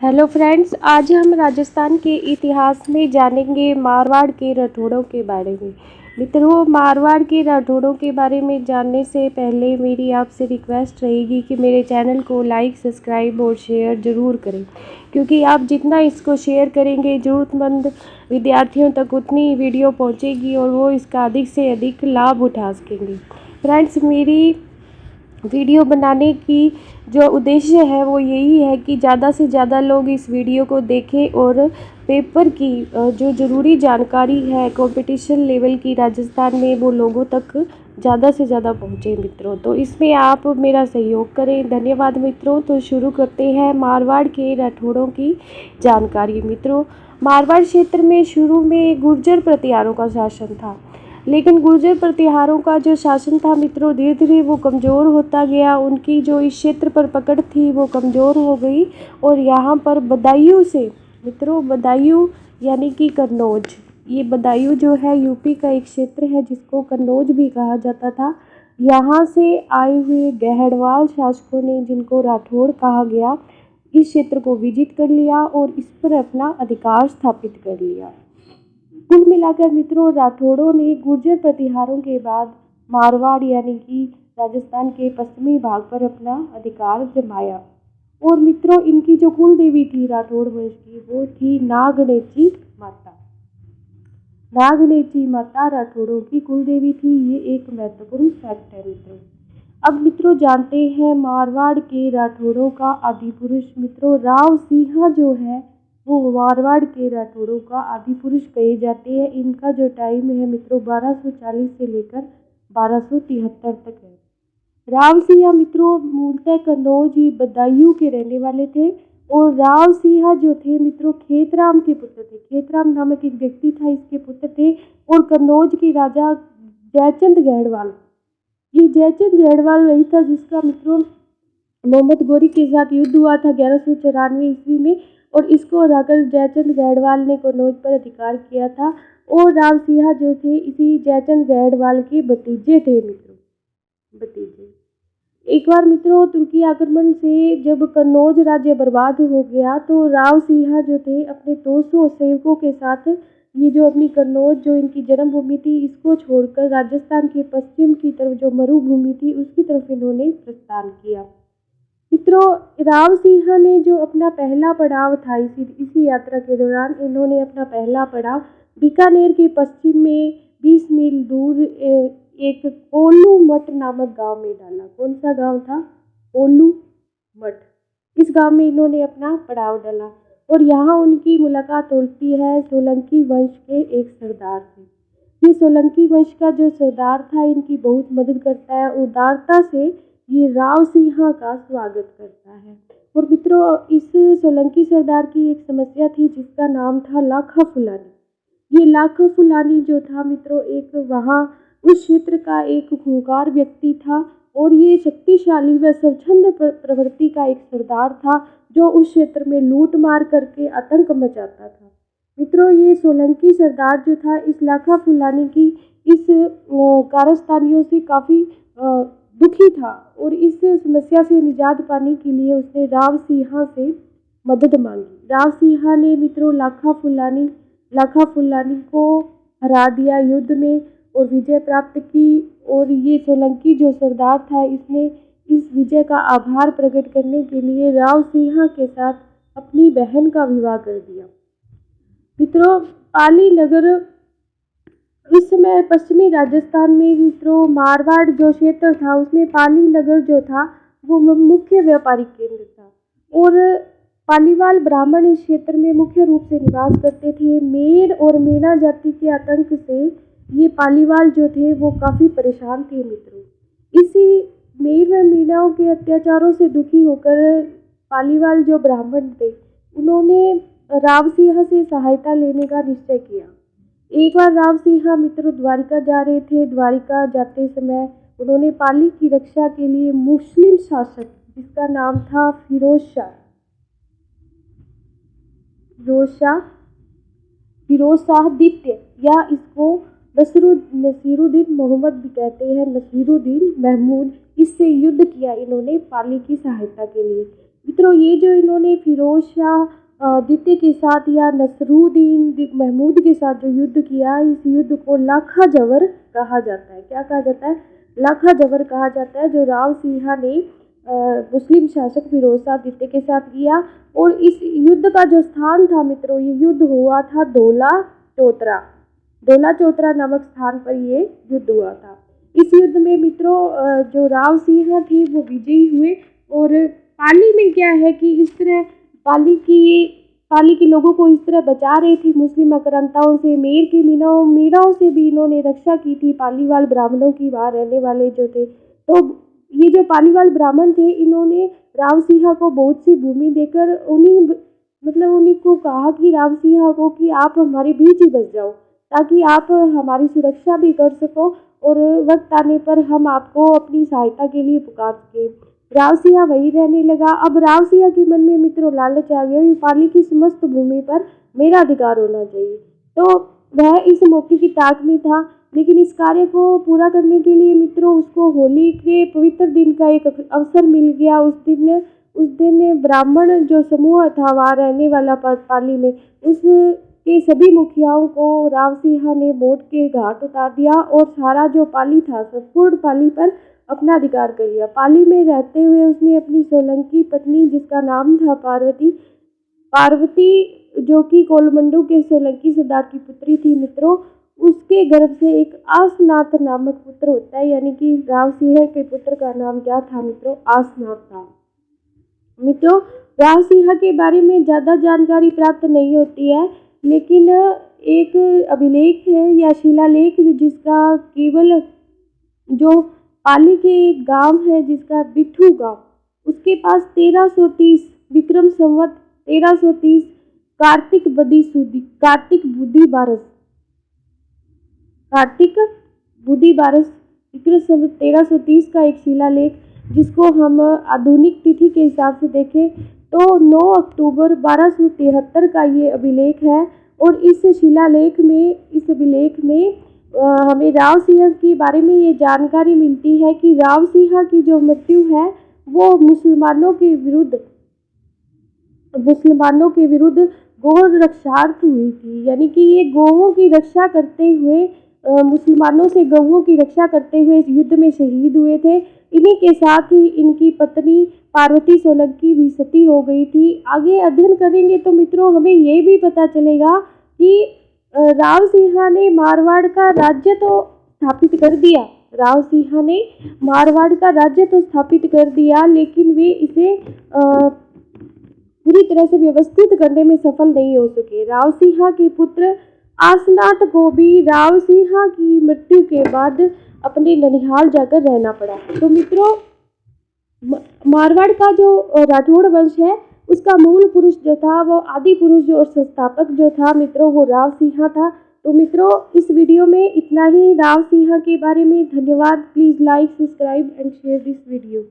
Hello friends, आज हम राजस्थान के इतिहास में जानेंगे मारवाड़ के राठौड़ों के बारे में। मित्रों, मारवाड़ के राठौड़ों के बारे में जानने से पहले मेरी आपसे रिक्वेस्ट रहेगी कि मेरे चैनल को लाइक, सब्सक्राइब और शेयर ज़रूर करें, क्योंकि आप जितना इसको शेयर करेंगे ज़रूरतमंद विद्यार्थियों तक उतनी वीडियो पहुंचेगी और वो इसका अधिक से अधिक लाभ उठा सकेंगे। फ्रेंड्स, मेरी वीडियो बनाने की जो उद्देश्य है वो यही है कि ज़्यादा से ज़्यादा लोग इस वीडियो को देखें और पेपर की जो ज़रूरी जानकारी है कंपटीशन लेवल की राजस्थान में वो लोगों तक ज़्यादा से ज़्यादा पहुँचे। मित्रों, तो इसमें आप मेरा सहयोग करें। धन्यवाद मित्रों। तो शुरू करते हैं मारवाड़ के राठौड़ों की जानकारी। मित्रों, मारवाड़ क्षेत्र में शुरू में गुर्जर प्रतिहारों का शासन था, लेकिन गुर्जर प्रतिहारों का जो शासन था मित्रों, धीरे धीरे वो कमज़ोर होता गया। उनकी जो इस क्षेत्र पर पकड़ थी वो कमज़ोर हो गई और यहाँ पर बदायूं से मित्रों, बदायूं यानी कि कन्नौज, ये बदायूं जो है यूपी का एक क्षेत्र है जिसको कन्नौज भी कहा जाता था। यहाँ से आए हुए गहड़वाल शासकों ने, जिनको राठौड़ कहा गया, इस क्षेत्र को विजित कर लिया और इस पर अपना अधिकार स्थापित कर लिया। कुल मिलाकर मित्रों, राठौड़ों ने गुर्जर प्रतिहारों के बाद मारवाड़ यानी कि राजस्थान के पश्चिमी भाग पर अपना अधिकार जमाया। और मित्रों, इनकी जो कुल देवी थी राठौड़ वंश की, वो थी नागणेची माता। नागणेची माता राठौड़ों की कुल देवी थी। ये एक महत्वपूर्ण फैक्ट है मित्रों। अब मित्रों जानते हैं मारवाड़ के राठौड़ों का आदि पुरुष। मित्रों, राव सिंह जो है वो मारवाड़ के राठौड़ों का आदि पुरुष कहे जाते हैं। इनका जो टाइम है मित्रों 1240 से लेकर 1273 तक है। राव सिंह मित्रों मूलतः कन्नौज बदायूं के रहने वाले थे और राव सिंह जो थे मित्रों खेतराम के पुत्र थे। खेतराम नामक एक व्यक्ति था, इसके पुत्र थे। और कन्नौज के राजा जयचंद गहड़वाल, ये जयचंद गहड़वाल वही था जिसका मित्रों मोहम्मद गौरी के साथ युद्ध हुआ था 1194 ईस्वी में, और इसको हराकर जयचंद गहड़वाल ने कन्नौज पर अधिकार किया था। और राव सिंह जो थे इसी जयचंद गहड़वाल के भतीजे थे मित्रों, भतीजे। एक बार मित्रों तुर्की आक्रमण से जब कन्नौज राज्य बर्बाद हो गया तो राव सिंह जो थे अपने 200 सेवकों के साथ ये जो अपनी कन्नौज जो इनकी जन्मभूमि थी इसको छोड़कर राजस्थान के पश्चिम की तरफ जो मरुभूमि थी उसकी तरफ इन्होंने प्रस्थान किया। मित्रों, राव सिंह ने जो अपना पहला पड़ाव था इसी यात्रा के दौरान इन्होंने अपना पहला पड़ाव बीकानेर के पश्चिम में 20 मील दूर एक ओलू मठ नामक गांव में डाला। कौन सा गांव था? ओलू मठ। इस गांव में इन्होंने अपना पड़ाव डाला और यहाँ उनकी मुलाकात होती है सोलंकी वंश के एक सरदार से। ये सोलंकी वंश का जो सरदार था इनकी बहुत मदद करता है, उदारता से ये राव सिंह का स्वागत करता है। और मित्रों, इस सोलंकी सरदार की एक समस्या थी जिसका नाम था लाखा फुलानी। ये लाखा फुलानी जो था मित्रों एक वहाँ उस क्षेत्र का एक खूंखार व्यक्ति था और ये शक्तिशाली व स्वच्छंद प्रवृत्ति का एक सरदार था जो उस क्षेत्र में लूट मार करके आतंक मचाता था। मित्रों, ये सोलंकी सरदार जो था इस लाखा फुलानी की इस कारस्तानियों से काफ़ी दुखी था और इस समस्या से निजात पाने के लिए उसने राव सिंह से मदद मांगी। राव सिंह ने मित्रों लाखा फुलानी को हरा दिया युद्ध में और विजय प्राप्त की। और ये सोलंकी जो सरदार था इसने इस विजय का आभार प्रकट करने के लिए राव सिंह के साथ अपनी बहन का विवाह कर दिया। मित्रों, पाली नगर इस समय पश्चिमी राजस्थान में मित्रों मारवाड़ जो क्षेत्र था उसमें पाली नगर जो था वो मुख्य व्यापारिक केंद्र था और पालीवाल ब्राह्मण इस क्षेत्र में मुख्य रूप से निवास करते थे। मेर और मीणा जाति के आतंक से ये पालीवाल जो थे वो काफ़ी परेशान थे मित्रों। इसी मेर व मीणाओं के अत्याचारों से दुखी होकर पालीवाल जो ब्राह्मण थे उन्होंने राव सिंह से सहायता लेने का निश्चय किया। एक बार राव सिंह मित्रों द्वारिका जा रहे थे। द्वारिका जाते समय उन्होंने पाली की रक्षा के लिए मुस्लिम शासक जिसका नाम था फिरोज शाह द्वितीय या इसको नसीरुद्दीन मोहम्मद भी कहते हैं, नसीरुद्दीन महमूद, इससे युद्ध किया इन्होंने पाली की सहायता के लिए। मित्रों ये जो इन्होंने फिरोज शाह द्वितीय के साथ या नसरुद्दीन महमूद के साथ जो युद्ध किया, इस युद्ध को लाखा जबर कहा जाता है। क्या कहा जाता है? लाखा जबर कहा जाता है, जो राव सिंह ने मुस्लिम शासक फिरोज शाह द्वितीय के साथ किया। और इस युद्ध का जो स्थान था मित्रों, ये युद्ध हुआ था धौला चौतरा। धौला चौतरा नामक स्थान पर ये युद्ध हुआ था। इस युद्ध में मित्रों जो राव सिंह थे वो विजयी हुए। और पाली में क्या है कि इस तरह पाली के लोगों को इस तरह बचा रही थी मुस्लिम आक्रांताओं से। मेर के मीणाओं से भी इन्होंने रक्षा की थी, पालीवाल ब्राह्मणों की, वहाँ रहने वाले जो थे। तो ये जो पालीवाल ब्राह्मण थे, इन्होंने राव सिंह को बहुत सी भूमि देकर उन्हीं को कहा कि राव सिंह को कि आप हमारे बीच ही बस जाओ, ताकि आप हमारी सुरक्षा भी कर सको और वक्त आने पर हम आपको अपनी सहायता के लिए पुकार सकें। राव सिंह वहीं रहने लगा। अब राव सिंह के मन में मित्रों लालच आ गया कि पाली की समस्त भूमि पर मेरा अधिकार होना चाहिए। तो वह इस मौके की ताक में था, लेकिन इस कार्य को पूरा करने के लिए मित्रों उसको होली के पवित्र दिन का एक अवसर मिल गया। उस दिन ब्राह्मण जो समूह था वहाँ रहने वाला पाली में, उसके सभी मुखियाओं को राव सिंह ने वोट के घाट उतार दिया और सारा जो पाली था संपूर्ण पाली पर अपना अधिकार कर लिया। पाली में रहते हुए उसने अपनी सोलंकी पत्नी, जिसका नाम था पार्वती, जो कि कोलमंडू के सोलंकी सरदार की पुत्री थी मित्रों, उसके गर्भ से एक आसनाथ नामक पुत्र होता है। यानी कि राव सिंह के पुत्र का नाम क्या था मित्रों? आसनाथ था। मित्रों राव सिंह के बारे में ज़्यादा जानकारी प्राप्त नहीं होती है, लेकिन एक अभिलेख है या शिलालेख जिसका केवल जो पाली के एक गांव है जिसका बिट्ठू गांव, उसके पास 1330 विक्रम संवत 1330 कार्तिक बुद्धि बारस विक्रम संवत 1330 का एक शिलालेख, जिसको हम आधुनिक तिथि के हिसाब से देखें तो 9 अक्टूबर 1273 का ये अभिलेख है। और इस अभिलेख में हमें राव सिंह के बारे में ये जानकारी मिलती है कि राव सिंह की जो मृत्यु है वो मुसलमानों के विरुद्ध गौ रक्षार्थ हुई थी। यानी कि ये गौओं की रक्षा करते हुए, मुसलमानों से गौओं की रक्षा करते हुए इस युद्ध में शहीद हुए थे। इन्हीं के साथ ही इनकी पत्नी पार्वती सोलंकी भी सती हो गई थी। आगे अध्ययन करेंगे तो मित्रों हमें ये भी पता चलेगा कि राव सिंह ने मारवाड़ का राज्य तो स्थापित कर दिया। राव सिंह ने मारवाड़ का राज्य तो स्थापित कर दिया, लेकिन वे इसे पूरी तरह से व्यवस्थित करने में सफल नहीं हो सके। राव सिंह के पुत्र आसनाथ को भी राव सिंह की मृत्यु के बाद अपने ननिहाल जाकर रहना पड़ा। तो मित्रों मारवाड़ का जो राठौड़ वंश है उसका मूल पुरुष जो था, वो आदि पुरुष और संस्थापक जो था मित्रों, वो राव सिंह था। तो मित्रों इस वीडियो में इतना ही राव सिंह के बारे में। धन्यवाद। Please like, subscribe and share this video.